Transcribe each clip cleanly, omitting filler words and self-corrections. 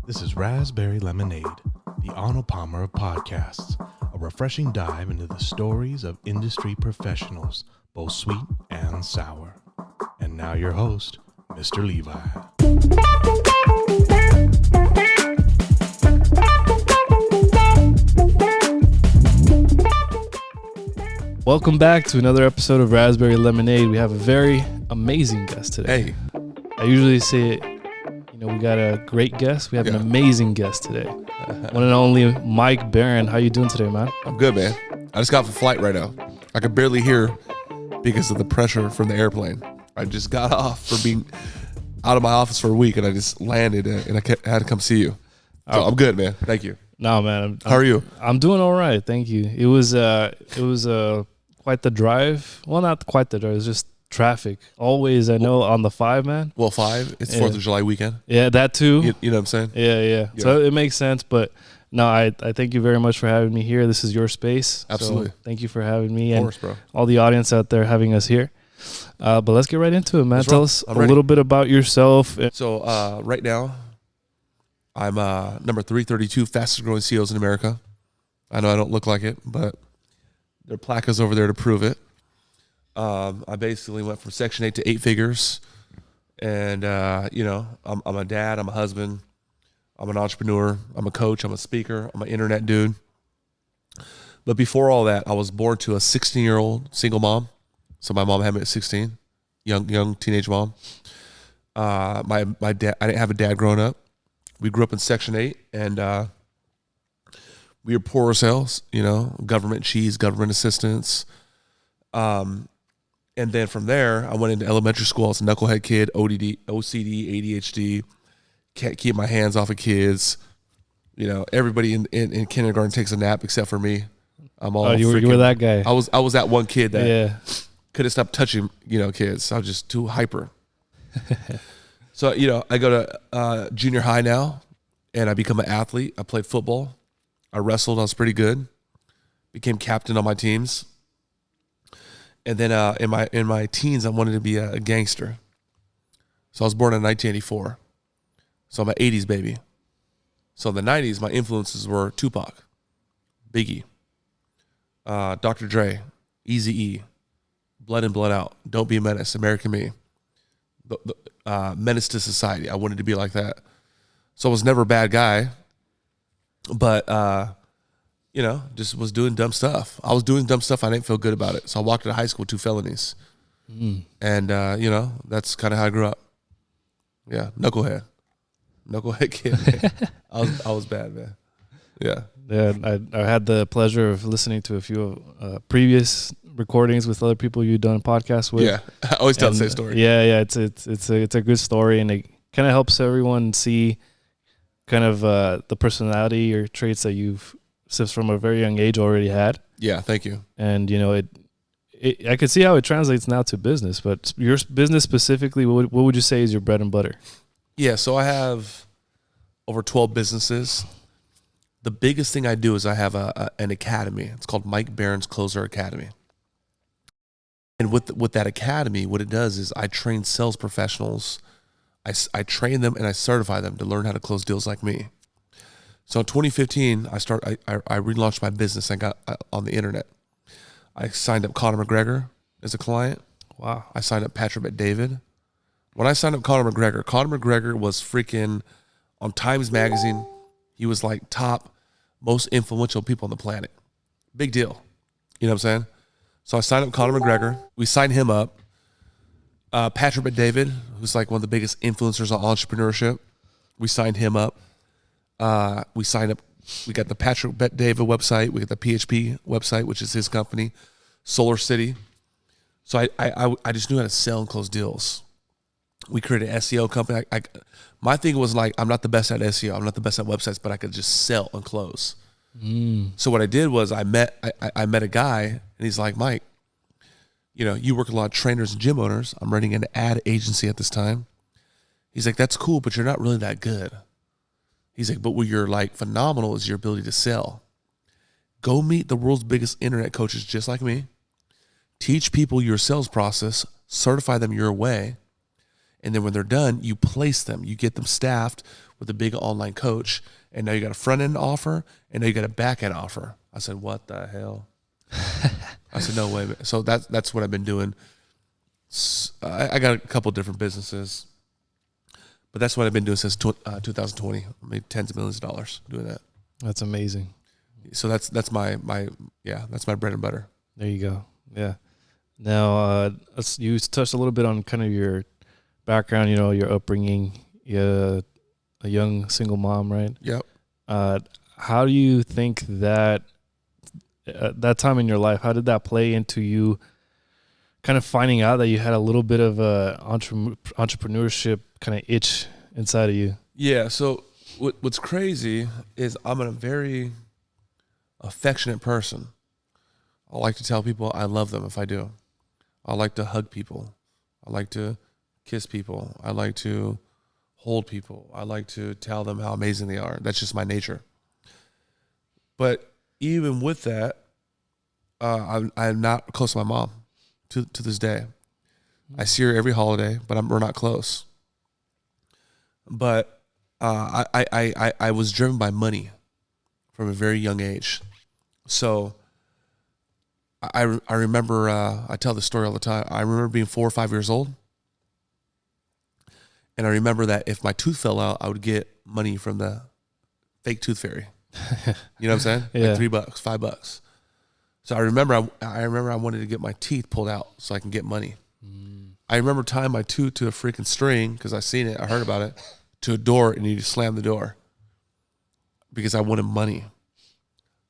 This is Raspberry Lemonade, the Arnold Palmer of podcasts, a refreshing dive into the stories of industry professionals, both sweet and sour. And now your host, Mr. Levi. Welcome back to another episode of Raspberry Lemonade. We have a very amazing guest today. Hey. I usually say, we got a great guest. We have an amazing guest today. One and only Mike Barron. How you doing today, man? I'm good, man. I just got off a flight right now. I could barely hear because of the pressure from the airplane. I just got off for being out of my office for a week, and I just landed, and I had to come see you. So I'm good, man. Thank you. No, man. How are you? I'm doing all right. Thank you. It was quite the drive. Well, not quite the drive. It was just traffic. Always, I know, on the 5, man. Well, 5. It's 4th of July weekend. Yeah, that too. You know what I'm saying? Yeah. So it makes sense. But no, I thank you very much for having me here. This is your space. Absolutely. So thank you for having me. Of course, bro. All the audience out there having us here. But let's get right into it, man. Let's Tell roll. us I'm a ready. little bit about yourself. So right now, I'm number 332 fastest growing CEOs in America. I know I don't look like it, but there are plaques over there to prove it. I basically went from Section 8 to 8 figures. And, I'm a dad, I'm a husband, I'm an entrepreneur, I'm a coach, I'm a speaker, I'm an internet dude. But before all that, I was born to a 16-year-old single mom. So my mom had me at 16, young teenage mom. My dad, I didn't have a dad growing up. We grew up in Section 8, and we were poor as hell, government cheese, government assistance. And then from there, I went into elementary school. I was a knucklehead kid, OCD, ADHD, can't keep my hands off of kids. Everybody in kindergarten takes a nap except for me. I'm all you were that guy. I was that one kid that couldn't stop touching, kids. I was just too hyper. So, I go to junior high now, and I become an athlete. I played football. I wrestled. I was pretty good. Became captain on my teams. And then in my teens, I wanted to be a gangster. So I was born in 1984. So I'm an 80s baby. So in the 90s, my influences were Tupac, Biggie, Dr. Dre, Eazy-E, Blood In, Blood Out, Don't Be a Menace, American Me, Menace to Society. I wanted to be like that. So I was never a bad guy, but just was doing dumb stuff. I was doing dumb stuff. I didn't feel good about it. So I walked into high school with 2 felonies. And, that's kind of how I grew up. Yeah, knucklehead kid. Man. I was bad, man. Yeah. Yeah, I had the pleasure of listening to a few previous recordings with other people you've done podcasts with. Yeah, I always tell the same story. Yeah, it's a good story, and it kind of helps everyone see kind of the personality or traits that you've since from a very young age already had. Yeah, thank you. And I could see how it translates now to business, but your business specifically, what would you say is your bread and butter? Yeah, so I have over 12 businesses. The biggest thing I do is I have an academy. It's called Mike Barron's Closer Academy. And with that academy, what it does is I train sales professionals. I train them and I certify them to learn how to close deals like me. So in 2015, I relaunched my business. I got on the internet. I signed up Conor McGregor as a client. Wow. I signed up Patrick Bet-David. When I signed up Conor McGregor was freaking on Times Magazine. He was like top, most influential people on the planet. Big deal. You know what I'm saying? So I signed up Conor McGregor. We signed him up. Patrick Bet-David, who's like one of the biggest influencers on entrepreneurship. We signed him up. We got the Patrick Bet-David website. We got the PHP website, which is his company, Solar City. So I just knew how to sell and close deals. We created an SEO company. My thing was like, I'm not the best at SEO. I'm not the best at websites, but I could just sell and close. So what I did was I met a guy, and he's like, Mike, you work with a lot of trainers and gym owners. I'm running an ad agency at this time. He's like, that's cool, but you're not really that good. He's like, but what you're like phenomenal is your ability to sell. Go meet the world's biggest internet coaches just like me. Teach people your sales process, certify them your way, and then when they're done, you place them. You get them staffed with a big online coach, and now you got a front end offer, and now you got a back end offer. I said, what the hell? I said, no way. So that's what I've been doing. I got a couple different businesses, but that's what I've been doing since 2020. I made tens of millions of dollars doing that. That's amazing. So that's my that's my bread and butter. There you go. Yeah. Now, you touched a little bit on kind of your background, you know, your upbringing. You're a young single mom, right? Yep. How do you think that that time in your life, how did that play into you kind of finding out that you had a little bit of a entrepreneurship kind of itch inside of you? Yeah. So what's crazy is I'm a very affectionate person. I like to tell people I love them if I do. I like to hug people. I like to kiss people. I like to hold people. I like to tell them how amazing they are. That's just my nature. But even with that, I'm not close to my mom to this day. I see her every holiday, but we're not close. But I was driven by money from a very young age. So I remember, I tell this story all the time. I remember being 4 or 5 years old. And I remember that if my tooth fell out, I would get money from the fake tooth fairy. You know what I'm saying? Yeah. Like $3, $5. So I remember I wanted to get my teeth pulled out so I can get money. I remember tying my tooth to a freaking string because I seen it, I heard about it, to a door, and you slam the door because I wanted money.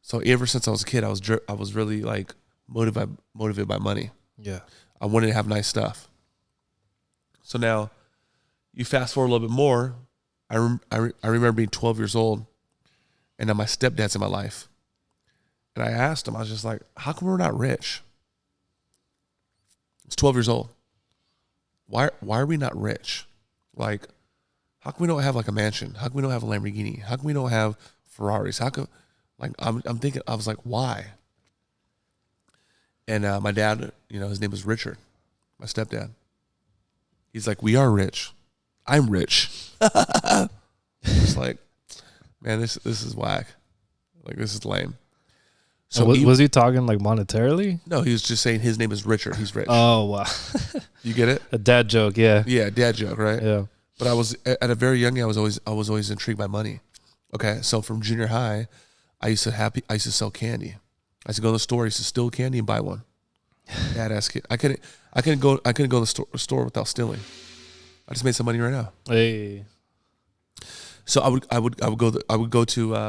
So ever since I was a kid, I was really like motivated by money. Yeah. I wanted to have nice stuff. So now you fast forward a little bit more. I remember being 12 years old, and now my stepdad's in my life. And I asked him, I was just like, how come we're not rich? It's 12 years old. Why are we not rich? Like, how come we don't have like a mansion? How come we don't have a Lamborghini? How come we don't have Ferraris? How come, like, I'm thinking, I was like, why? And my dad, you know, his name was Richard, my stepdad. He's like, we are rich. I'm rich. It's like, man, this is whack. Like, this is lame. So was he talking like monetarily? No, he was just saying his name is Richard. He's rich. Oh, wow. You get it? A dad joke, yeah. Yeah, dad joke, right? Yeah. But I was at a very young age. I was always intrigued by money. Okay, so from junior high, I used to sell candy. I used to go to the store. I used to steal candy and buy one. Badass kid. I couldn't go to the store without stealing. I just made some money right now. Hey. So I would go to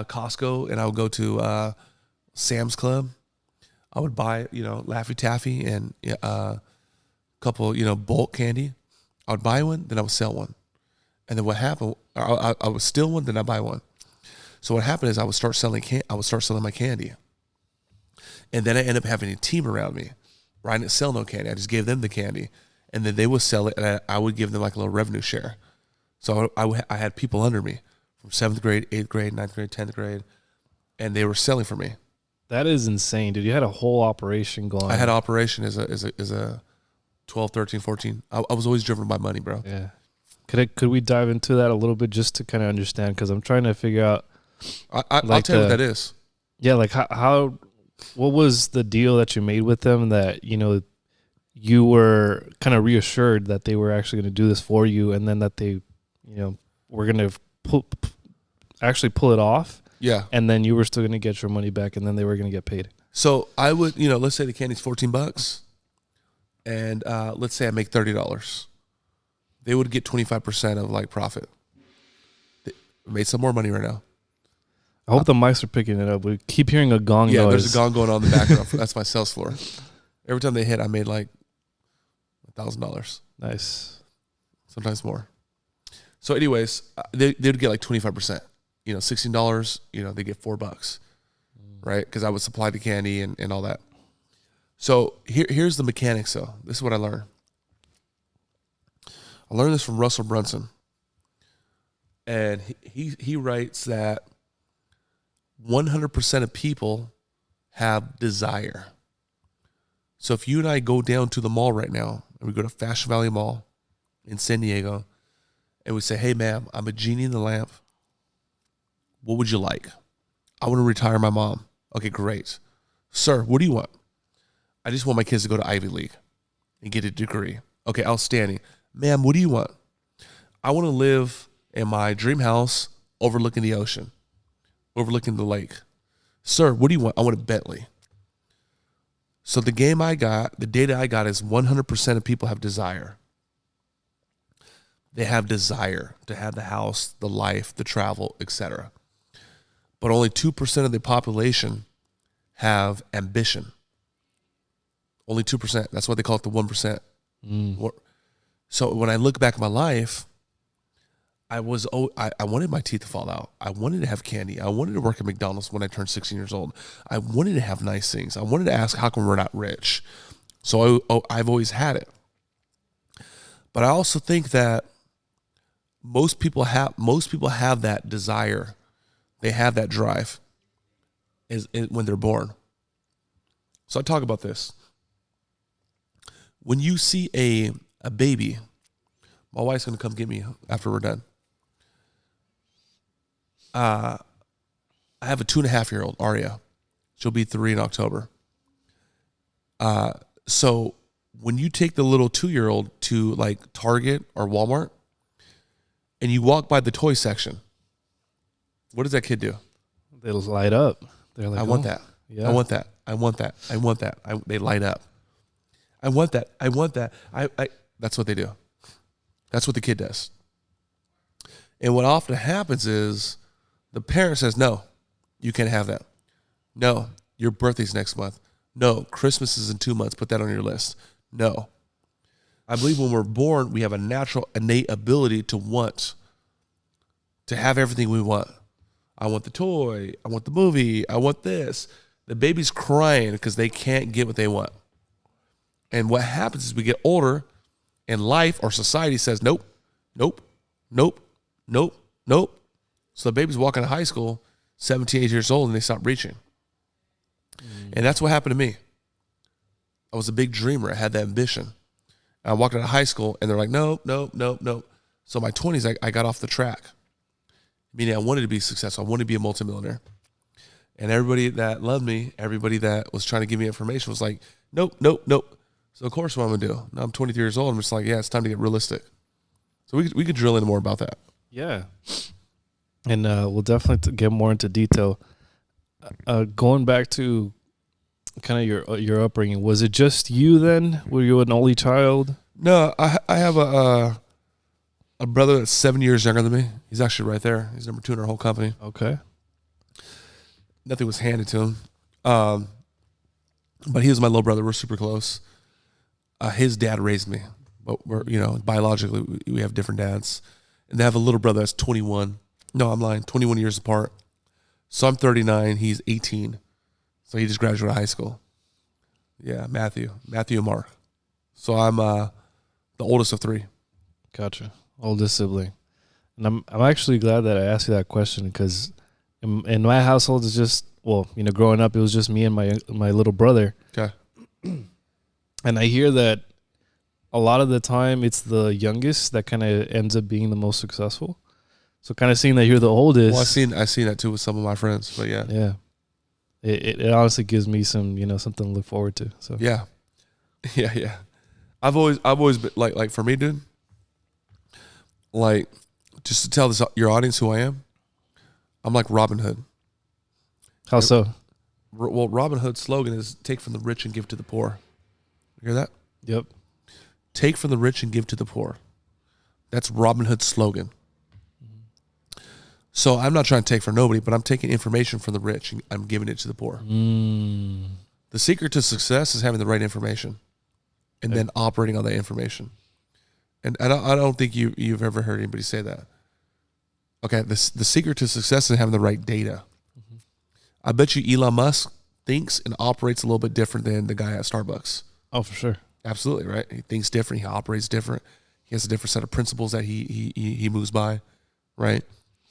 Costco, and I would go to Sam's Club. I would buy, you know, Laffy Taffy and a couple, you know, bulk candy. I would buy one, then I would sell one. And then what happened, I would steal one, then I buy one. So what happened is I would start selling my candy. And then I ended up having a team around me where I didn't sell no candy. I just gave them the candy. And then they would sell it, and I would give them like a little revenue share. So I had people under me from 7th grade, 8th grade, 9th grade, 10th grade, and they were selling for me. That is insane, dude. You had a whole operation going. I had an operation as a 12, 13, 14. I was always driven by money, bro. Yeah. Could we dive into that a little bit just to kind of understand? Because I'm trying to figure out. I'll tell you what that is. Yeah, like what was the deal that you made with them that, you know, you were kind of reassured that they were actually going to do this for you, and then that they, you know, were going to actually pull it off. Yeah. And then you were still going to get your money back, and then they were going to get paid. So I would, you know, let's say the candy's $14, and let's say I make $30. They would get 25% of like profit. They made some more money right now. I hope the mics are picking it up. We keep hearing a gong noise. Yeah, there's a gong going on in the background. That's my sales floor. Every time they hit, I made like $1,000. Nice. Sometimes more. So anyways, they would get like 25%. You know, $16, you know, they get $4, right? Because I would supply the candy and all that. So here's the mechanics, though. This is what I learned. I learned this from Russell Brunson. And he writes that 100% of people have desire. So if you and I go down to the mall right now, and we go to Fashion Valley Mall in San Diego, and we say, hey, ma'am, I'm a genie in the lamp. What would you like? I want to retire my mom. Okay, great. Sir, what do you want? I just want my kids to go to Ivy League and get a degree. Okay, outstanding. Ma'am, what do you want? I want to live in my dream house overlooking the ocean, overlooking the lake. Sir, what do you want? I want a Bentley. So the data I got is 100% of people have desire. They have desire to have the house, the life, the travel, etc. But only 2% of the population have ambition. Only 2%. That's why they call it the 1%. So when I look back at my life, I wanted my teeth to fall out. I wanted to have candy. I wanted to work at McDonald's when I turned 16 years old. I wanted to have nice things. I wanted to ask, how come we're not rich? So I've always had it. But I also think that most people have that desire. They have that drive when they're born. So I talk about this. When you see a baby, my wife's going to come get me after we're done. I have a 2.5-year-old, Aria. She'll be 3 in October. So when you take the little 2-year-old to like Target or Walmart and you walk by the toy section, what does that kid do? They light up. They're like, I want that. Yeah. I want that. I want that. I want that. They light up. I want that. I want that. That's what they do. That's what the kid does. And what often happens is the parent says, no, you can't have that. No, your birthday's next month. No, Christmas is in 2 months. Put that on your list. No. I believe when we're born, we have a natural, innate ability to want, to have everything we want. I want the toy. I want the movie. I want this. The baby's crying because they can't get what they want. And what happens is we get older and life or society says, nope, nope, nope, nope, nope. So the baby's walking to high school, 17, 18 years old, and they stop reaching. And that's what happened to me. I was a big dreamer. I had that ambition. And I walked out of high school, and they're like, nope, nope, nope, nope. So in my 20s, I got off the track. Meaning I wanted to be successful. I wanted to be a multimillionaire. And everybody that loved me, everybody that was trying to give me information was like, nope, nope, nope. So of course what I'm going to do. Now I'm 23 years old. I'm just like, yeah, it's time to get realistic. So we could drill in more about that. Yeah. And we'll definitely get more into detail. Going back to kind of your upbringing, was it just you then? Were you an only child? No, I have a brother that's 7 years younger than me. He's actually right there. He's number 2 in our whole company. Okay. Nothing was handed to him. But he was my little brother. We're super close. His dad raised me, but we're, biologically we have different dads. And they have a little brother that's 21. No, I'm lying. 21 years apart. So I'm 39. He's 18. So he just graduated high school. Yeah, Matthew and Mark. So I'm the oldest of 3. Gotcha. Oldest sibling. And I'm actually glad that I asked you that question because in my household it's just, growing up it was just me and my little brother. Okay. And I hear that a lot of the time it's the youngest that kind of ends up being the most successful. So kind of seeing that you're the oldest. Well, I've seen that too with some of my friends, but yeah. Yeah. It honestly gives me some, something to look forward to. So yeah. Yeah. I've always been like for me, dude, like just to tell your audience who I am, I'm like Robin Hood. How so? Well, Robin Hood's slogan is take from the rich and give to the poor. You hear that? Yep. Take from the rich and give to the poor. That's Robin Hood's slogan. So I'm not trying to take from nobody, but I'm taking information from the rich and I'm giving it to the poor. The secret to success is having the right information and then operating on that information. And I don't think you've ever heard anybody say that. Okay, the secret to success is having the right data. I bet you Elon Musk thinks and operates a little bit different than the guy at Starbucks. Oh, for sure. Absolutely, right? He thinks different. He operates different. He has a different set of principles that he moves by, right?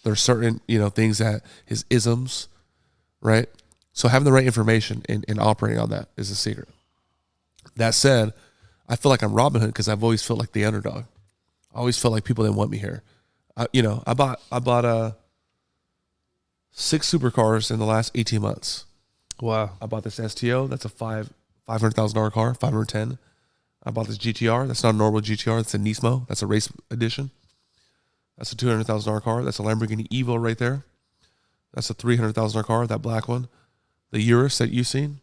There's certain, things that his isms, right? So having the right information and operating on that is the secret. That said, I feel like I'm Robin Hood because I've always felt like the underdog. I always felt like people didn't want me here. I bought 6 supercars in the last 18 months. Wow. I bought this STO. That's a $500,000 car, 510. I bought this GTR. That's not a normal GTR. That's a Nismo. That's a race edition. That's a $200,000 car. That's a Lamborghini Evo right there. That's a $300,000 car, that black one. The Urus that you've seen,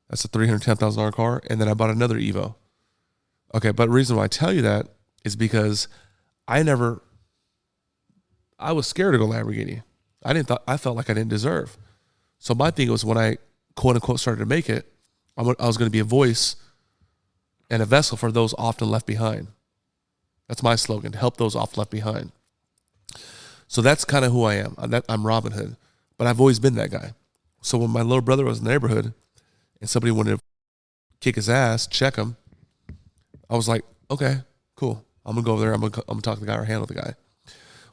that's a $310,000 car. And then I bought another Evo. Okay, but the reason why I tell you that is because I was scared to go Lamborghini. I felt like I didn't deserve. So my thing was, when I quote unquote started to make it, I was going to be a voice and a vessel for those often left behind. That's my slogan, to help those often left behind. So that's kind of who I am. I'm Robin Hood, but I've always been that guy. So when my little brother was in the neighborhood and somebody wanted to kick his ass, check him, I was like, okay, cool. I'm going to go over there. I'm going to talk to the guy or handle the guy.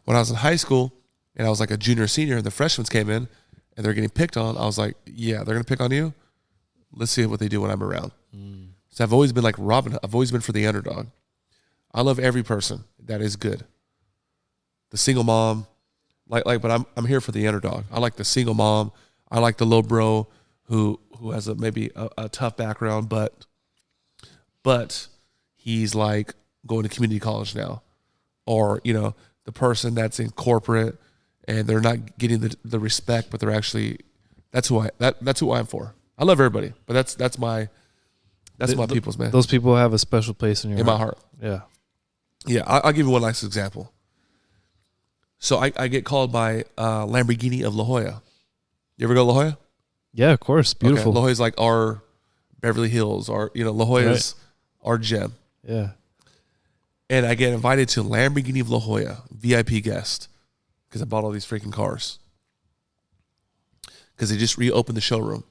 When I was in high school and I was like a junior or senior and the freshmen came in and they're getting picked on, I was like, yeah, they're going to pick on you. Let's see what they do when I'm around. So I've always been like Robin Hood. I've always been for the underdog. I love every person that is good. The single mom, but I'm here for the underdog. I like the single mom. I like the little bro who has maybe a tough background, but he's like going to community college now, or the person that's in corporate and they're not getting the respect, but they're actually that's who I'm for. I love everybody, but that's my people's, man. Those people have a special place in my heart. Yeah. Yeah, I'll give you one last example. So I get called by Lamborghini of La Jolla. You ever go to La Jolla? Yeah, of course. Beautiful. Okay. La Jolla's like our Beverly Hills, or La Jolla's our gem. Yeah. And I get invited to Lamborghini of La Jolla, VIP guest, because I bought all these freaking cars. Because they just reopened the showroom.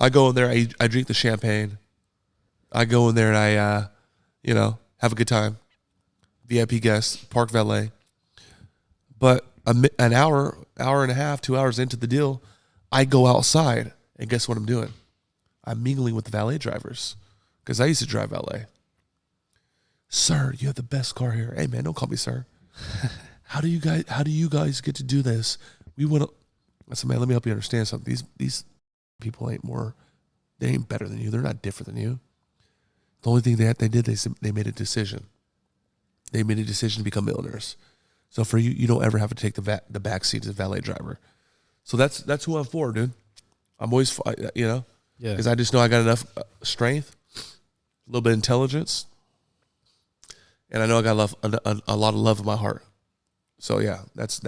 I go in there, I drink the champagne. I go in there and I, have a good time. VIP guest, park valet. But an hour and a half, 2 hours into the deal, I go outside, and guess what I'm doing? I'm mingling with the valet drivers, because I used to drive valet. Sir, you have the best car here. Hey man, don't call me sir. How do you guys get to do this? We want to. I said, man, let me help you understand something. These people they ain't better than you. They're not different than you. The only thing they did, they made a decision. They made a decision to become millionaires. So for you, you don't ever have to take the back seat as a valet driver. So that's who I'm for, dude. I'm always, because I just know I got enough strength, a little bit of intelligence, and I know I got a lot of love in my heart. So yeah, that's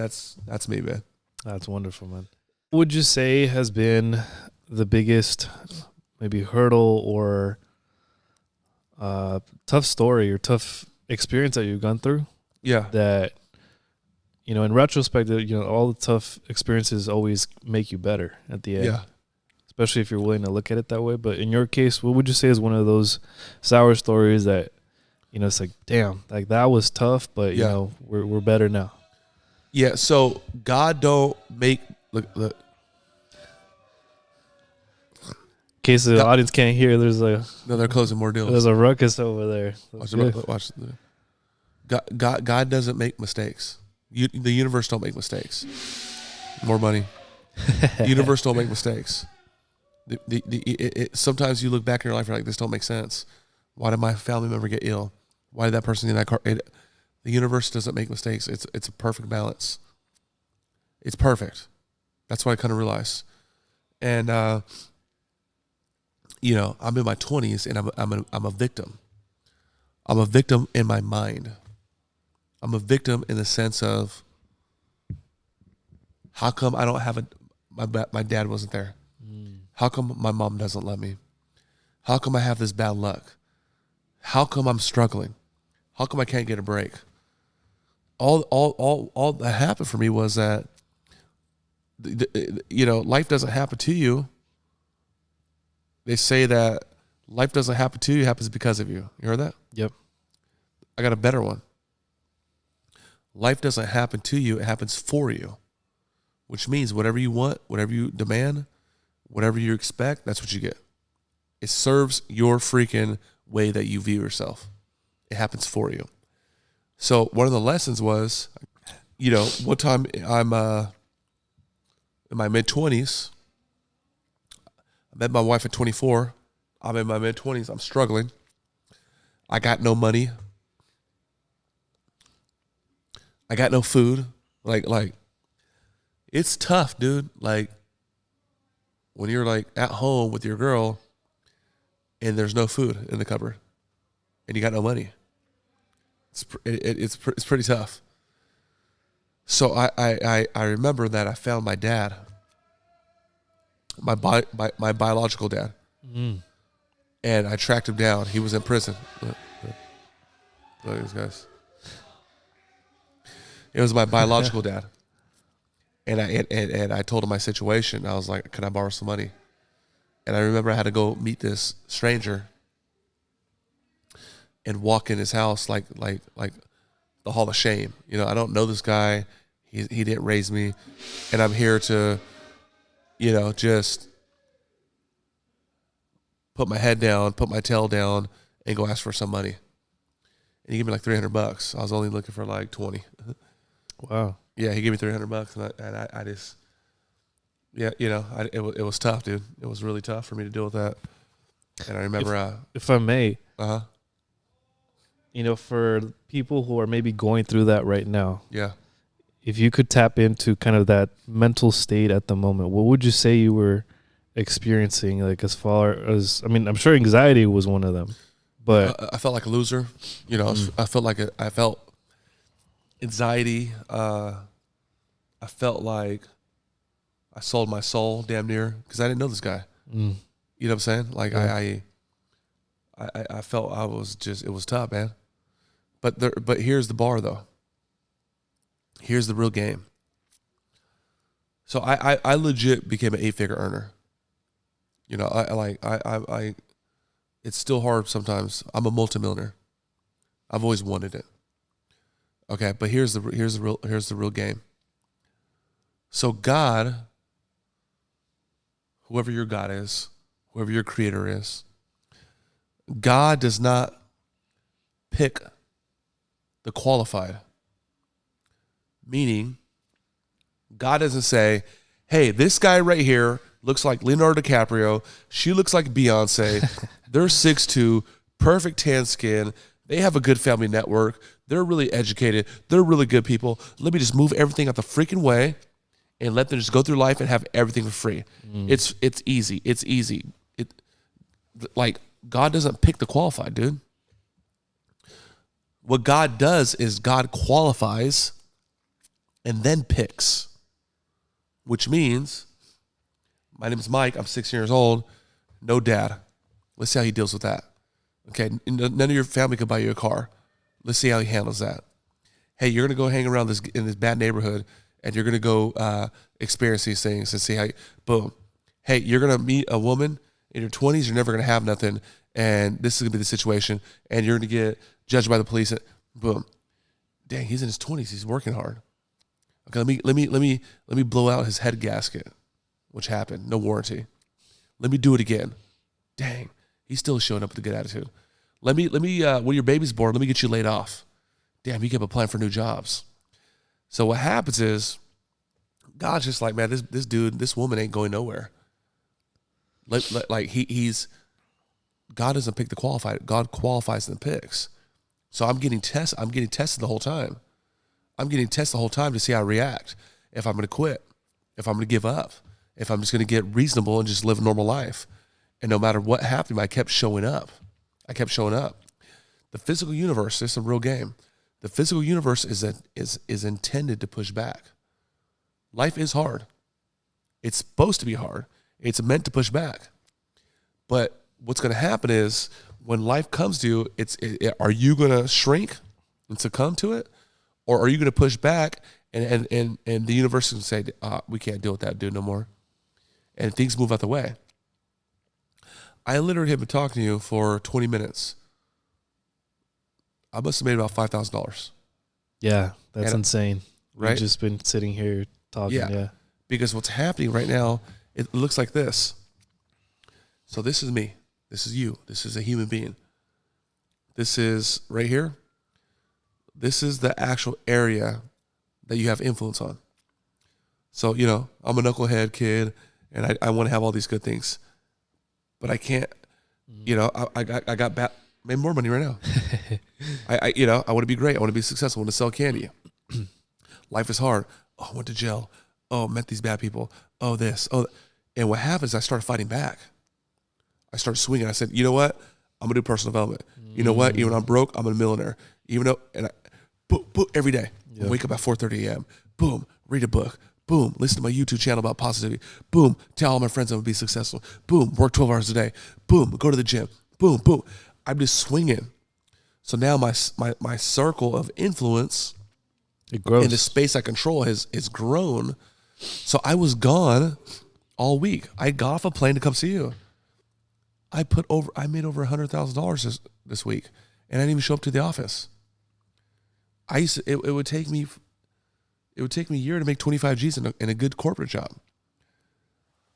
me, man. That's wonderful, man. What would you say has been the biggest maybe hurdle or tough story or tough experience that you've gone through? Yeah. That, in retrospect, all the tough experiences always make you better at the end. Yeah. Especially if you're willing to look at it that way. But in your case, what would you say is one of those sour stories that, it's like, damn, like that was tough, but we're better now. Yeah. So God don't make look. In case the audience can't hear, no, they're closing more deals. There's a ruckus over there. Watch. God doesn't make mistakes. The universe don't make mistakes. More money. The universe don't make mistakes. Sometimes you look back in your life, you're like, this don't make sense. Why did my family member get ill? Why did that person in that car? The universe doesn't make mistakes. It's a perfect balance. It's perfect. That's what I kind of realized. And I'm in my 20s and I'm a victim. I'm a victim in my mind. I'm a victim in the sense of, how come I don't have my dad wasn't there? How come my mom doesn't love me? How come I have this bad luck? How come I'm struggling? How come I can't get a break? All that happened for me was that, life doesn't happen to you. They say that life doesn't happen to you, it happens because of you. You heard that? Yep. I got a better one. Life doesn't happen to you, it happens for you. Which means whatever you want, whatever you demand, whatever you expect, that's what you get. It serves your freaking way that you view yourself. It happens for you. So one of the lessons was, one time in my mid-20s. I met my wife at 24. I'm in my mid-20s. I'm struggling. I got no money. I got no food. Like, it's tough, dude. Like, when you're like at home with your girl and there's no food in the cupboard and you got no money, it's pretty tough. So I remember that I found my dad, my biological dad, and I tracked him down. He was in prison. Look at these guys. It was my biological dad. And I told him my situation. I was like, "Can I borrow some money?" And I remember I had to go meet this stranger and walk in his house like the Hall of Shame. You know, I don't know this guy. He didn't raise me, and I'm here to, you know, just put my head down, put my tail down, and go ask for some money. And he gave me like $300. I was only looking for like 20. Wow. Yeah, he gave me $300, and I just, yeah, you know, it was tough, dude. It was really tough for me to deal with that. And I remember, if I may, you know, for people who are maybe going through that right now, yeah, if you could tap into kind of that mental state at the moment, what would you say you were experiencing? Like, as far as, I mean, I'm sure anxiety was one of them, but I felt like a loser. You know, I felt anxiety. I felt like I sold my soul damn near because I didn't know this guy. You know what I'm saying? Like, yeah. I felt I was just, it was tough, man. But here's the bar though. Here's the real game. So I legit became an 8-figure earner. You know, I it's still hard sometimes. I'm a multimillionaire. I've always wanted it. Okay, but here's the real game. So God, whoever your God is, whoever your creator is, God does not pick the qualified. Meaning, God doesn't say, "Hey, this guy right here looks like Leonardo DiCaprio. She looks like Beyonce. They're 6'2", perfect tan skin. They have a good family network. They're really educated. They're really good people. Let me just move everything out the freaking way and let them just go through life and have everything for free." It's easy. It's easy. Like, God doesn't pick the qualified, dude. What God does is God qualifies and then picks, which means, my name is Mike. I'm 16 years old. No dad. Let's see how he deals with that. Okay, none of your family could buy you a car. Let's see how he handles that. Hey, you're gonna go hang around in this bad neighborhood, and you're gonna go experience these things and see how. Boom. Hey, you're gonna meet a woman in your 20s. You're never gonna have nothing, and this is gonna be the situation. And you're gonna get judged by the police. And boom. Dang, he's in his 20s. He's working hard. Okay, let me blow out his head gasket, which happened. No warranty. Let me do it again. Dang, he's still showing up with a good attitude. Let me when your baby's born, let me get you laid off. Damn, you kept applying for new jobs. So what happens is, God's just like, man, this dude, this woman ain't going nowhere. He's God doesn't pick the qualified. God qualifies and picks. So I'm getting tested. I'm getting tested the whole time. I'm getting tested the whole time to see how I react. If I'm going to quit, if I'm going to give up, if I'm just going to get reasonable and just live a normal life. And no matter what happened, I kept showing up. The physical universe is a real game. The physical universe is intended to push back. Life is hard. It's supposed to be hard. It's meant to push back. But what's going to happen is, when life comes to you, are you going to shrink and succumb to it? Or are you going to push back and the universe is going to say, we can't deal with that dude no more. And things move out the way. I literally have been talking to you for 20 minutes. I must have made about $5,000. Yeah, that's insane. Right? We've just been sitting here talking. Yeah. Because what's happening right now, it looks like this. So this is me. This is you. This is a human being. This is right here. This is the actual area that you have influence on. So, I'm a knucklehead kid and I want to have all these good things, but I can't, I got made more money right now. I want to be great. I want to be successful. I want to sell candy. Life is hard. Oh, I went to jail. Oh, met these bad people. Oh, this. Oh, and what happens? I started fighting back. I started swinging. I said, you know what? I'm gonna do personal development. You know what? Even when I'm broke, I'm a millionaire. Boom, every day. Yep. Wake up at 4:30 a.m. Boom, read a book. Boom, listen to my YouTube channel about positivity. Boom, tell all my friends I'm gonna be successful. Boom, work 12 hours a day. Boom, go to the gym. Boom. I'm just swinging. So now my circle of influence It grows. in the space I control has grown. So I was gone all week. I got off a plane to come see you. I made over $100,000 this week, and I didn't even show up to the office. It would take me a year to make 25 G's in a good corporate job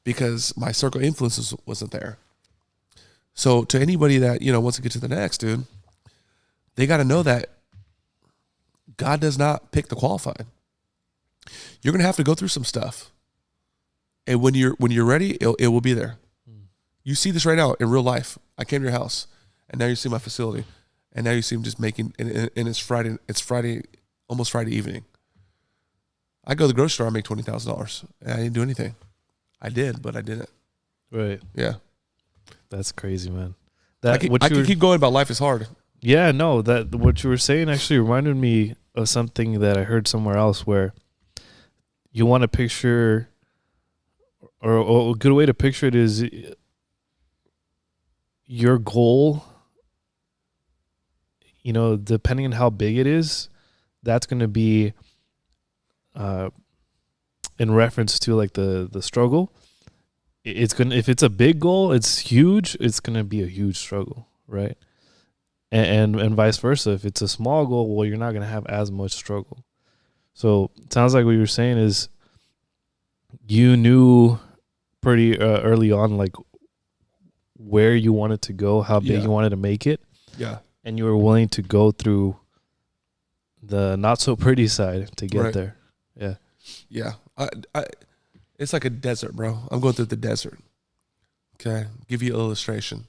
because my circle of influence wasn't there. So to anybody that wants to get to the next, dude, they got to know that God does not pick the qualified. You're gonna have to go through some stuff, and when you're ready, it will be there. You see this right now in real life. I came to your house, and now you see my facility, and now you see him just making. And it's Friday. It's Friday, almost Friday evening. I go to the grocery store. I make $20,000, and I didn't do anything. I did, but I didn't. Right. Yeah, That's crazy, man. I can keep going about life is hard. Yeah, no, that what you were saying actually reminded me of something that I heard somewhere else where you want to picture, or a good way to picture it is your goal, depending on how big it is, that's going to be in reference to like the struggle. It's going to, if it's a big goal, it's huge, it's going to be a huge struggle, right? And vice versa. If it's a small goal, well, you're not going to have as much struggle. So it sounds like what you're saying is you knew pretty early on, like where you wanted to go, how big you wanted to make it. Yeah. And you were willing to go through the not so pretty side to get there. Yeah. Yeah. It's like a desert, bro. I'm going through the desert. Okay. Give you an illustration.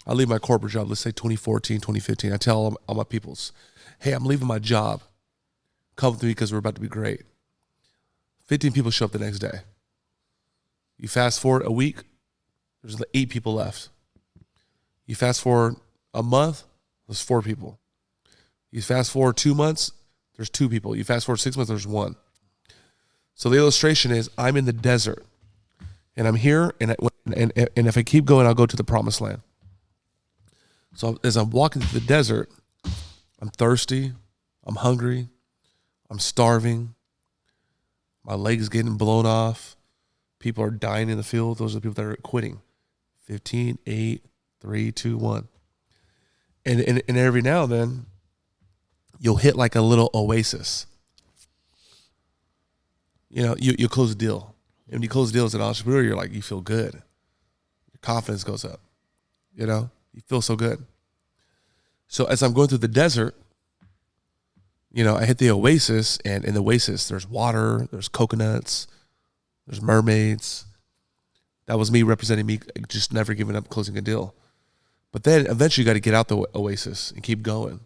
I leave my corporate job, let's say 2014, 2015. I tell all my peoples, hey, I'm leaving my job. Come with me because we're about to be great. 15 people show up the next day. You fast forward a week, there's 8 people left. You fast forward a month, there's 4 people. You fast forward 2 months, there's 2 people. You fast forward 6 months, there's 1. So the illustration is I'm in the desert, and I'm here, and if I keep going, I'll go to the promised land. So as I'm walking through the desert, I'm thirsty, I'm hungry, I'm starving, my legs getting blown off, people are dying in the field. Those are the people that are quitting. 15, 8, 3, 2, 1. And every now and then, you'll hit like a little oasis. You close a deal. And when you close a deal as an entrepreneur, you're like, you feel good. Your confidence goes up. You feel so good. So as I'm going through the desert, I hit the oasis, and in the oasis, there's water, there's coconuts, there's mermaids. That was me representing me just never giving up closing a deal. But then eventually you got to get out the oasis and keep going.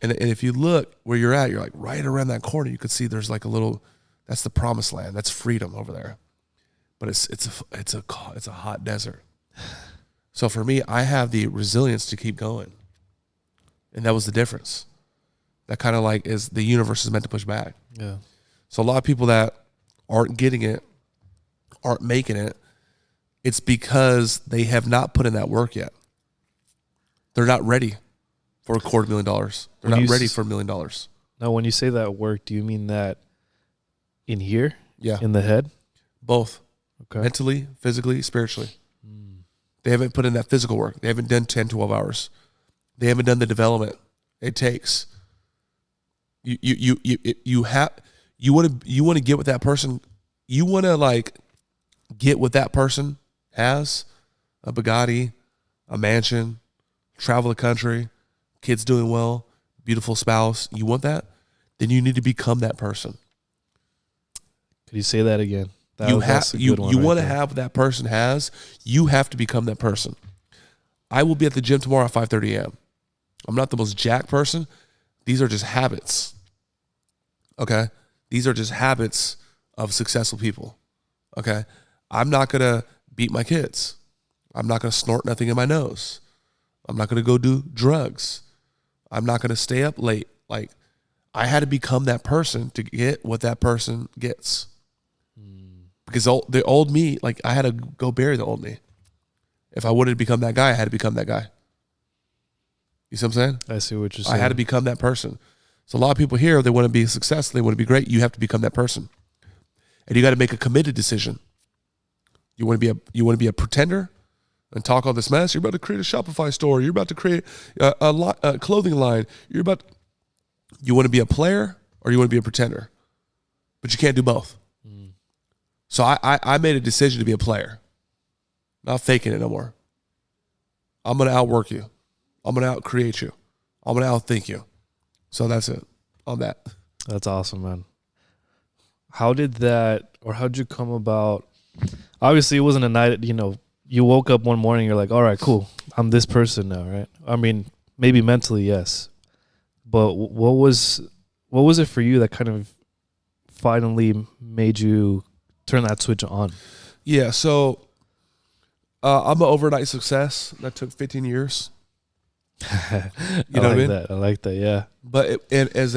And if you look where you're at, you're like right around that corner, you could see there's like a little, that's the promised land. That's freedom over there. But it's a hot desert. So for me, I have the resilience to keep going. And that was the difference. That kind of like is the universe is meant to push back. Yeah. So a lot of people that aren't getting it, aren't making it, it's because they have not put in that work yet. They're not ready for $250,000. They're not ready for $1 million. Now, when you say that work, do you mean that in here? Yeah. In the head? Both. Okay. Mentally, physically, spiritually. They haven't put in that physical work. They haven't done 10, 12 hours. They haven't done the development it takes. You want to get with that person. You want to like get what that person has, a Bugatti, a mansion, travel the country, kids doing well, beautiful spouse. You want that? Then you need to become that person. Could you say that again? That's a good one. You right want to there. have what that person has. You have to become that person. I will be at the gym tomorrow at 5:30 a.m. I'm not the most jacked person. These are just habits. Okay? These are just habits of successful people. Okay? I'm not going to beat my kids. I'm not going to snort nothing in my nose. I'm not going to go do drugs. I'm not going to stay up late. Like, I had to become that person to get what that person gets. Because the old me, like, I had to go bury the old me. If I wanted to become that guy, I had to become that guy. You see what I'm saying? I see what you're saying. I had to become that person. So a lot of people here, they want to be successful, they want to be great. You have to become that person. And you got to make a committed decision. You want to be a pretender and talk all this mess. You're about to create a Shopify store. You're about to create a clothing line. You want to be a player or you want to be a pretender. But you can't do both. So I made a decision to be a player. Not faking it no more. I'm going to outwork you. I'm going to outcreate you. I'm going to outthink you. So that's it on that. That's awesome, man. How'd you come about? Obviously, it wasn't a night, you woke up one morning, you're like, all right, cool. I'm this person now, right? I mean, maybe mentally, yes. But what was it for you that kind of finally made you turn that switch on? Yeah, so I'm an overnight success. That took 15 years. I like that, yeah. But as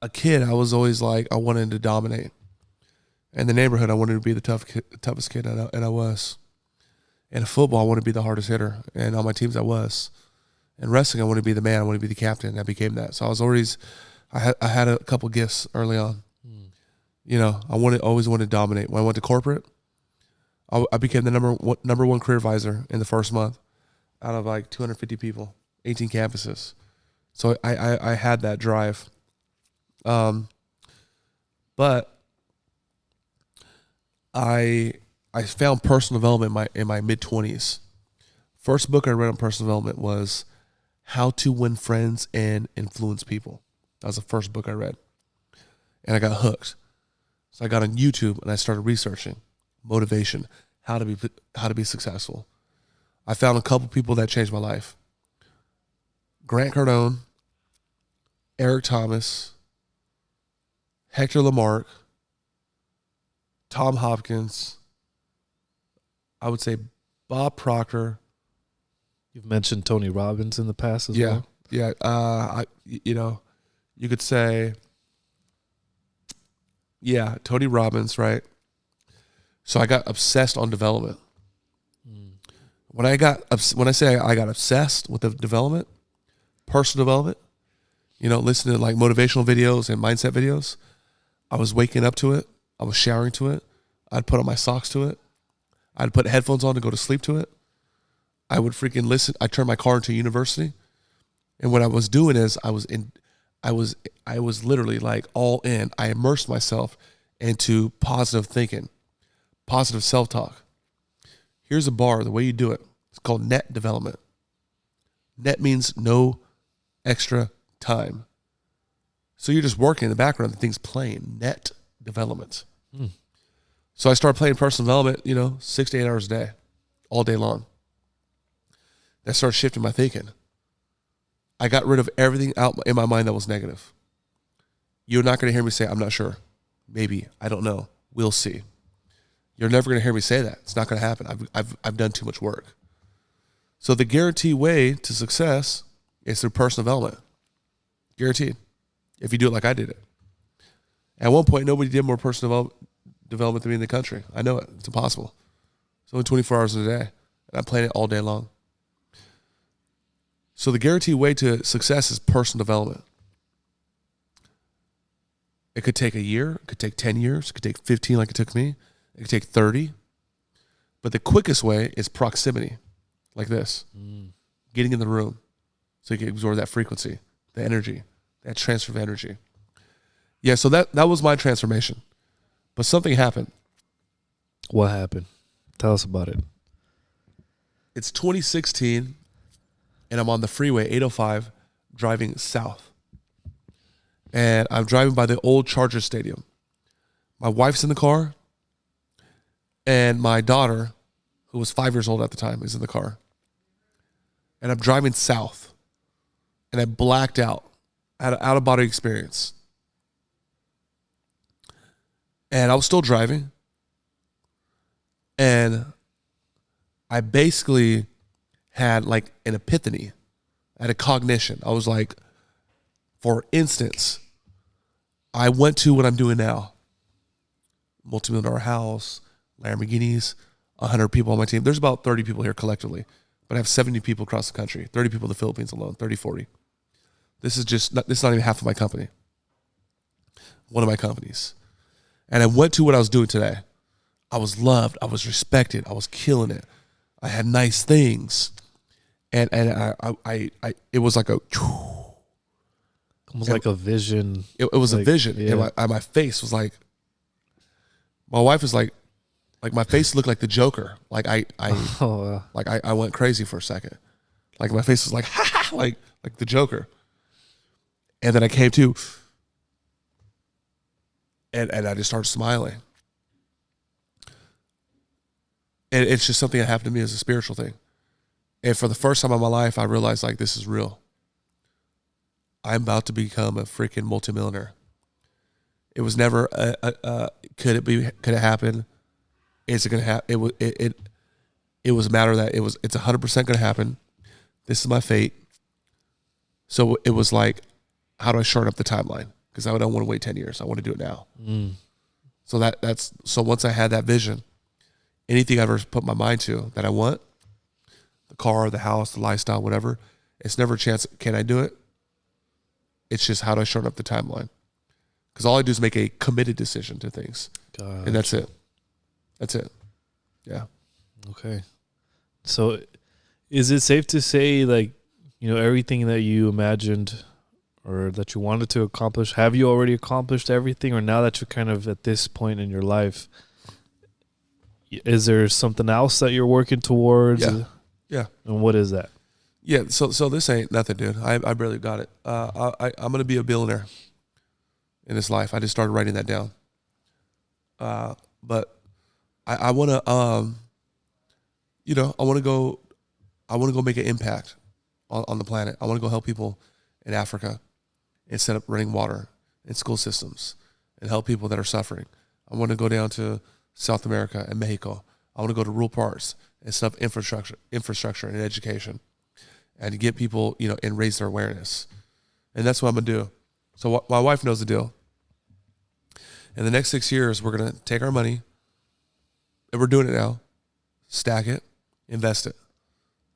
a kid, I was always like, I wanted to dominate. In the neighborhood, I wanted to be the toughest kid, and I was. In football, I wanted to be the hardest hitter, and on my teams, I was. In wrestling, I wanted to be the man. I wanted to be the captain. I became that. So I was always, I had a couple gifts early on. I always wanted to dominate. When I went to corporate, I became the number one career advisor in the first month out of like 250 people, 18 campuses. So I had that drive. But I found personal development in my mid-20s. First book I read on personal development was How to Win Friends and Influence People. That was the first book I read. And I got hooked. So I got on YouTube and I started researching motivation, how to be successful. I found a couple people that changed my life. Grant Cardone, Eric Thomas, Hector Lamarck, Tom Hopkins, I would say Bob Proctor. You've mentioned Tony Robbins in the past as well. Yeah. You could say, Tony Robbins, right? So I got obsessed on development. When I say I got obsessed with the development, personal development, listening to like motivational videos and mindset videos, I was waking up to it. I was showering to it. I'd put on my socks to it. I'd put headphones on to go to sleep to it. I would freaking listen. I turned my car into a university. And what I was doing is I was literally like all in. I immersed myself into positive thinking, positive self-talk. Here's a bar, the way you do it. It's called net development. Net means no extra time. So you're just working in the background, the thing's playing. Net development. So I started playing personal development, 6 to 8 hours a day, all day long. That started shifting my thinking. I got rid of everything out in my mind that was negative. You're not going to hear me say, I'm not sure. Maybe. I don't know. We'll see. You're never going to hear me say that. It's not going to happen. I've done too much work. So the guaranteed way to success is through personal development. Guaranteed. If you do it like I did it. At one point, nobody did more personal development than me in the country. I know it. It's impossible. It's only 24 hours a day. And I'm playing it all day long. So the guaranteed way to success is personal development. It could take a year. It could take 10 years. It could take 15 like it took me. It could take 30. But the quickest way is proximity, like this. Getting in the room so you can absorb that frequency, the energy, that transfer of energy. Yeah, so that was my transformation. But something happened. What happened? Tell us about it. It's 2016, and I'm on the freeway, 805, driving south. and I'm driving by the old Charger Stadium. My wife's in the car, and my daughter, who was 5 years old at the time, is in the car. And I'm driving south, and I blacked out. I had an out-of-body experience. And I was still driving, and I basically had like an epiphany. I had a cognition. I was like, for instance, I went to what I'm doing now. Multi-million-dollar house, Lamborghinis, 100 people on my team. There's about 30 people here collectively, but I have 70 people across the country, 30 people in the Philippines alone, 30, 40. This is not even half of my company. One of my companies. And I went to what I was doing today. I was loved. I was respected. I was killing it. I had nice things. And I it was like almost like a vision. It was like, a vision. Yeah. And my face was like, my wife was like my face looked like the Joker. Like I went crazy for a second. Like my face was like, ha ha, like the Joker. And then I came to, and I just started smiling. And it's just something that happened to me as a spiritual thing. And for the first time in my life, I realized like this is real. I'm about to become a freaking multimillionaire. It was never could it happen? Is it gonna happen? It was a matter that it's 100% gonna happen. This is my fate. So it was like, how do I shorten up the timeline? Because I don't want to wait 10 years. I want to do it now. So once I had that vision, anything I ever put my mind to that I want, the car, the house, the lifestyle, whatever, it's never a chance, can I do it? It's just how do I shorten up the timeline? Because all I do is make a committed decision to things. Gotcha. And that's it. That's it. Yeah. Okay. So is it safe to say, like, you know, everything that you imagined or that you wanted to accomplish, have you already accomplished everything? Or now that you're kind of at this point in your life, is there something else that you're working towards? Yeah. And what is that? Yeah. So this ain't nothing, dude. I barely got it. I'm going to be a billionaire in this life. I just started writing that down. But I want to, I want to go make an impact on the planet. I want to go help people in Africa and set up running water and school systems and help people that are suffering. I want to go down to South America and Mexico. I want to go to rural parts and set up infrastructure and education and to get people, and raise their awareness. And that's what I'm going to do. So my wife knows the deal. In the next 6 years, we're going to take our money, and we're doing it now, stack it, invest it.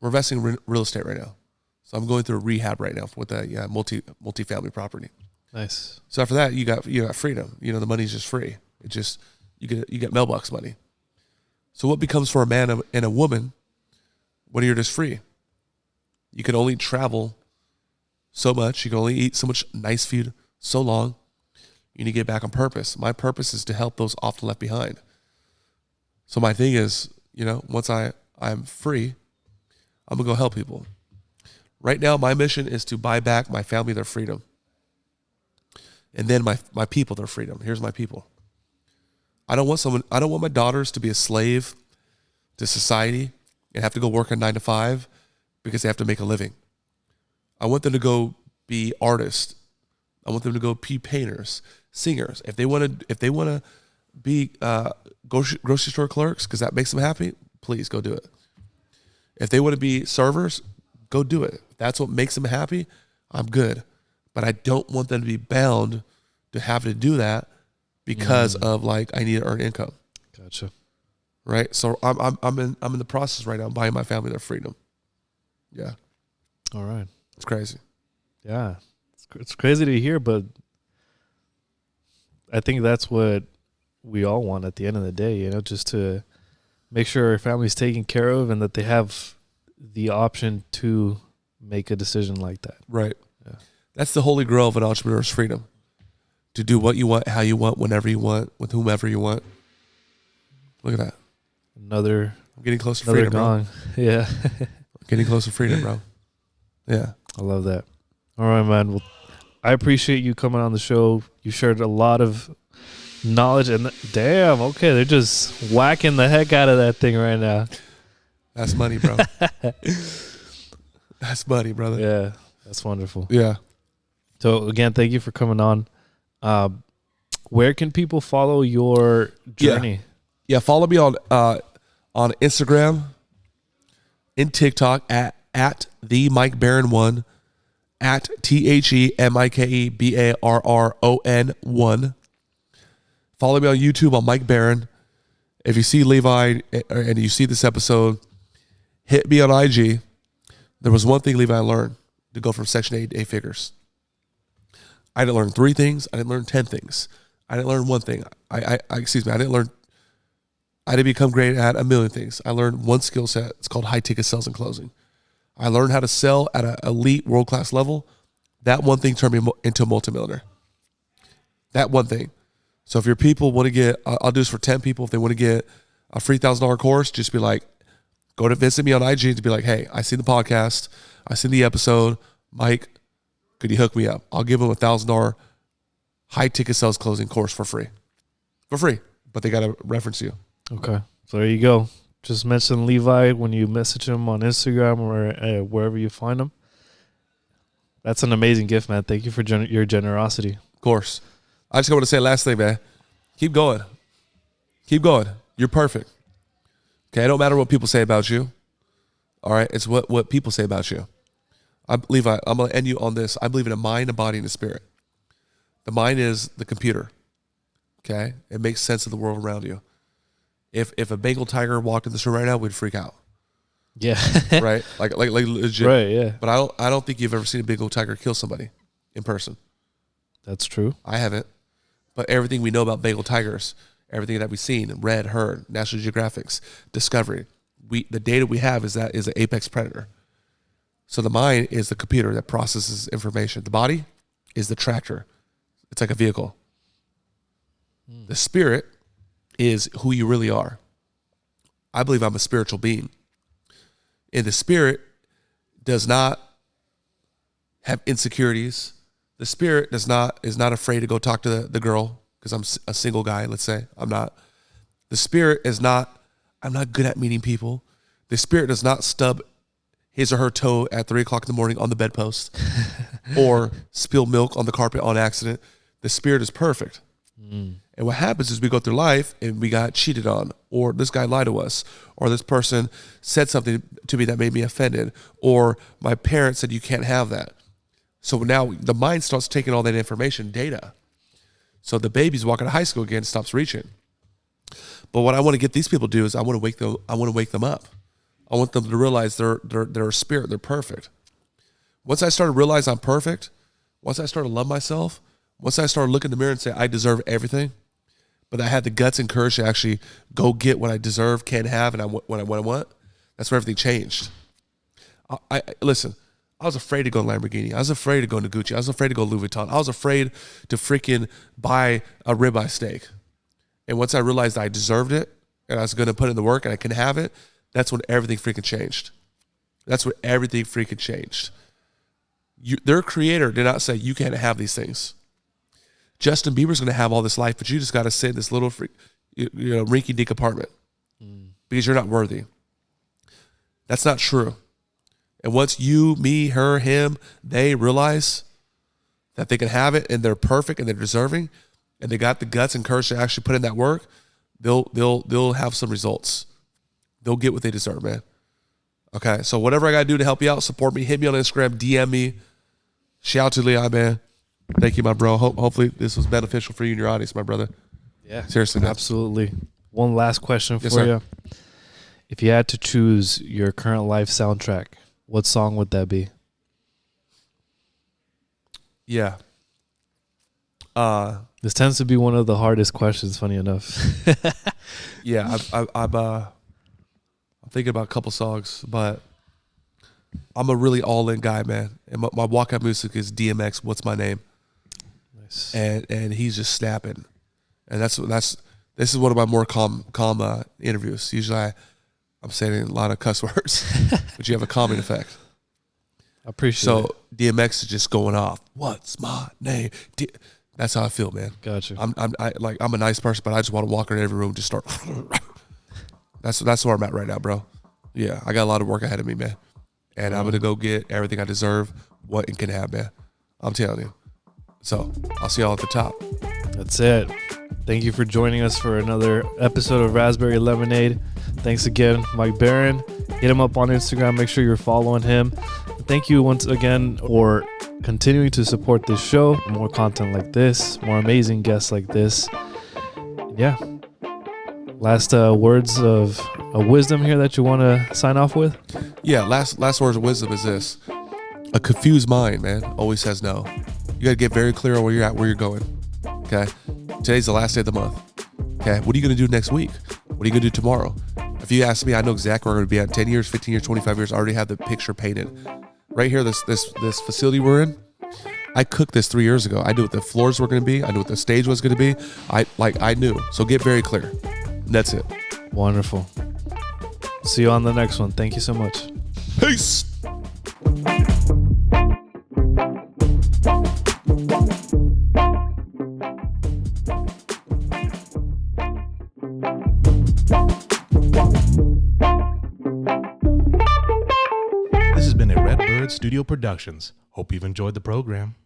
We're investing in real estate right now. So I'm going through a rehab right now with a multi-family property. Nice. So after that, you got freedom. The money's just free. It just you get mailbox money. So what becomes for a man and a woman when you're just free? You can only travel so much. You can only eat so much nice food so long. You need to get back on purpose. My purpose is to help those often left behind. So my thing is, once I'm free, I'm going to go help people. Right now, my mission is to buy back my family their freedom. And then my people their freedom. Here's my people. I don't want my daughters to be a slave to society and have to go work a 9 to 5 because they have to make a living. I want them to go be artists. I want them to go be painters, singers. If they want to be grocery store clerks because that makes them happy, please go do it. If they want to be servers, go do it. If that's what makes them happy, I'm good. But I don't want them to be bound to have to do that because of I need to earn income. Gotcha. Right. So I'm in the process right now of buying my family their freedom. Yeah. All right. It's crazy. Yeah. It's crazy to hear, but I think that's what we all want at the end of the day, just to make sure our family's taken care of and that they have the option to make a decision like that. Right. Yeah. That's the holy grail of an entrepreneur's freedom. To do what you want, how you want, whenever you want, with whomever you want. Look at that. I'm getting close to freedom, gong. Bro. Yeah. Getting close to freedom, bro. Yeah. I love that. All right, man. Well, I appreciate you coming on the show. You shared a lot of knowledge, and damn, okay, they're just whacking the heck out of that thing right now. That's money, bro. That's money, brother. Yeah, that's wonderful. Yeah. So again, thank you for coming on. Where can people follow your journey? Yeah, follow me on Instagram, in TikTok at the Mike Barron 1, at TheMikeBarron 1. Follow me on YouTube on Mike Barron. If you see Levi and you see this episode, hit me on IG. There was one thing Levi learned to go from Section 8 to 8 figures. I didn't learn 3 things. I didn't learn 10 things. I didn't learn one thing. I didn't become great at a million things. I learned one skill set. It's called high ticket sales and closing. I learned how to sell at an elite world-class level. That one thing turned me into a multimillionaire. That one thing. So if your people want to get, I'll do this for 10 people. If they want to get a free $1,000 course, just be like, go to visit me on IG to be like, hey, I seen the podcast. I seen the episode. Mike, could you hook me up? I'll give them a $1,000 high ticket sales closing course for free. For free. But they got to reference you. Okay. So there you go. Just mention Levi when you message him on Instagram or wherever you find him. That's an amazing gift, man. Thank you for your generosity. Of course. I just want to say last thing, man. Keep going. Keep going. You're perfect. Okay, it don't matter what people say about you. All right, it's what people say about you. Levi, I'm going to end you on this. I believe in a mind, a body, and a spirit. The mind is the computer. Okay? It makes sense of the world around you. If a Bengal tiger walked in this room right now, we'd freak out. Yeah. Right? Like legit. Right, yeah. But I don't think you've ever seen a Bengal tiger kill somebody in person. That's true. I haven't. But everything we know about Bengal tigers, everything that we've seen, read, heard, National Geographics, Discovery, the data we have is that is an apex predator. So the mind is the computer that processes information. The body is the tractor. It's like a vehicle. The spirit is who you really are. I believe I'm a spiritual being. And the spirit does not have insecurities. The spirit is not afraid to go talk to the girl because I'm a single guy, let's say. I'm not. The spirit is not, I'm not good at meeting people. The spirit does not stub his or her toe at 3 o'clock in the morning on the bedpost or spill milk on the carpet on accident. The spirit is perfect. And what happens is we go through life and we got cheated on, or this guy lied to us, or this person said something to me that made me offended, or my parents said you can't have that. So now the mind starts taking all that information, data. So the baby's walking to high school again, stops reaching. But what I want to get these people to do is I want to wake them up. I want them to realize they're a spirit, they're perfect. Once I started to realize I'm perfect, once I started to love myself, once I started looking in the mirror and say I deserve everything, but I had the guts and courage to actually go get what I deserve, can have, and what I want, that's where everything changed. Listen, I was afraid to go to Lamborghini. I was afraid to go to Gucci. I was afraid to go to Louis Vuitton. I was afraid to freaking buy a ribeye steak. And once I realized I deserved it and I was going to put in the work and I can have it, that's when everything freaking changed. That's when everything freaking changed. Their creator did not say you can't have these things. Justin Bieber's going to have all this life, but you just got to sit in this little rinky-dink apartment because you're not worthy. That's not true. And once you, me, her, him, they realize that they can have it and they're perfect and they're deserving and they got the guts and courage to actually put in that work, they'll have some results. They'll get what they deserve, man. Okay, so whatever I got to do to help you out, support me, hit me on Instagram, DM me. Shout out to Levi, man. Thank you, my bro. Hopefully this was beneficial for you and your audience, my brother. Yeah. Seriously, man. Absolutely. One last question for sir. you. If you had to choose your current life soundtrack, what song would that be? Yeah. This tends to be one of the hardest questions, funny enough. Yeah, I'm thinking about a couple songs, but I'm a really all-in guy, man. And my walkout music is DMX, What's My Name? Nice. And he's just snapping. And this is one of my more calm interviews. Usually I'm saying a lot of cuss words, but you have a calming effect. I appreciate So it. DMX is just going off. What's my name? That's how I feel, man. Gotcha. I'm a nice person, but I just want to walk in every room, just start. That's where I'm at right now, bro. Yeah, I got a lot of work ahead of me, man, and I'm gonna go get everything I deserve, what it can have, man. I'm telling you. So I'll see y'all at the top. That's it. Thank you for joining us for another episode of Raspberry Lemonade. Thanks again, Mike Barron. Hit him up on Instagram. Make sure you're following him. Thank you once again for continuing to support this show. More content like this, more amazing guests like this. Yeah. Last words of wisdom here that you want to sign off with? Yeah, last words of wisdom is this. A confused mind, man, always says no. You got to get very clear on where you're at, where you're going. Okay? Today's the last day of the month. Okay? What are you going to do next week? What are you going to do tomorrow? If you ask me, I know exactly where we're going to be at 10 years, 15 years, 25 years. I already have the picture painted. Right here, this facility we're in, I cooked this 3 years ago. I knew what the floors were going to be. I knew what the stage was going to be. I knew. So get very clear. That's it. Wonderful. See you on the next one. Thank you so much. Peace. This has been a Redbird Studio Productions. Hope you've enjoyed the program.